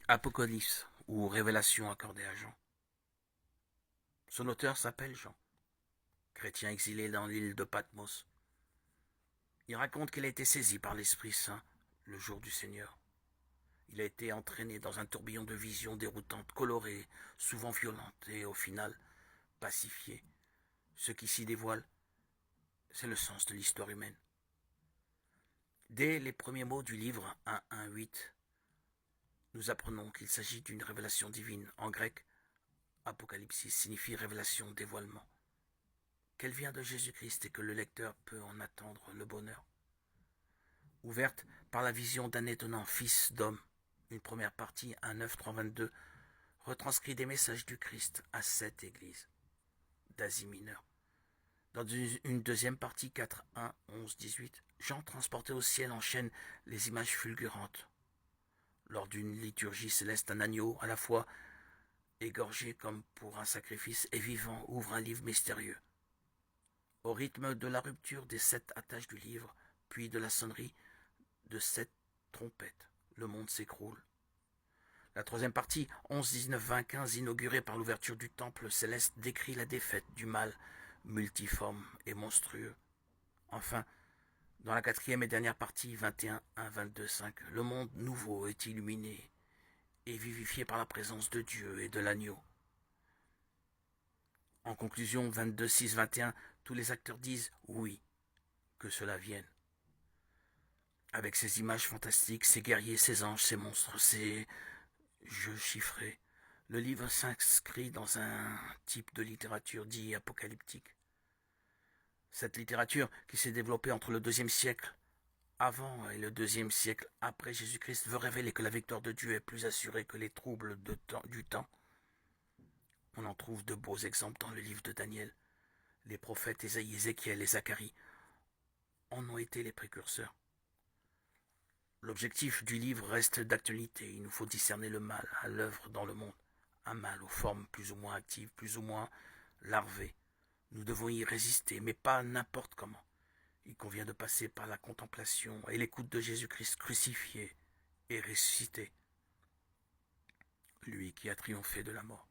Apocalypse ou Révélation accordée à Jean. Son auteur s'appelle Jean, chrétien exilé dans l'île de Patmos. Il raconte qu'il a été saisi par l'Esprit Saint le jour du Seigneur. Il a été entraîné dans un tourbillon de visions déroutantes, colorées, souvent violentes et au final pacifiées. Ce qui s'y dévoile, c'est le sens de l'histoire humaine. Dès les premiers mots du livre 1.1.8, nous apprenons qu'il s'agit d'une révélation divine. En grec, Apocalypsis signifie révélation, dévoilement. Qu'elle vient de Jésus-Christ et que le lecteur peut en attendre le bonheur. Ouverte par la vision d'un étonnant Fils d'homme, une première partie, 1.9.3.22, retranscrit des messages du Christ à 7 églises d'Asie mineure. Dans une deuxième partie, 4.1.11.18, Jean, transporté au ciel, enchaîne les images fulgurantes. Lors d'une liturgie céleste, un agneau, à la fois égorgé comme pour un sacrifice et vivant, ouvre un livre mystérieux. Au rythme de la rupture des 7 attaches du livre, puis de la sonnerie de 7 trompettes, le monde s'écroule. La troisième partie, 11, 19, 20, 15, inaugurée par l'ouverture du temple céleste, décrit la défaite du mal multiforme et monstrueux. Enfin, dans la quatrième et dernière partie, 21, 1, 22, 5, le monde nouveau est illuminé et vivifié par la présence de Dieu et de l'agneau. En conclusion, 22, 6, 21, tous les acteurs disent oui, que cela vienne. Avec ces images fantastiques, ces guerriers, ces anges, ces monstres, ces jeux chiffrés, le livre s'inscrit dans un type de littérature dit apocalyptique. Cette littérature qui s'est développée entre le IIe siècle avant et le IIe siècle après Jésus-Christ veut révéler que la victoire de Dieu est plus assurée que les troubles du temps. On en trouve de beaux exemples dans le livre de Daniel. Les prophètes Ésaïe, Ézéchiel et Zacharie en ont été les précurseurs. L'objectif du livre reste d'actualité. Il nous faut discerner le mal à l'œuvre dans le monde. Un mal aux formes plus ou moins actives, plus ou moins larvées. Nous devons y résister, mais pas n'importe comment. Il convient de passer par la contemplation et l'écoute de Jésus-Christ crucifié et ressuscité, lui qui a triomphé de la mort.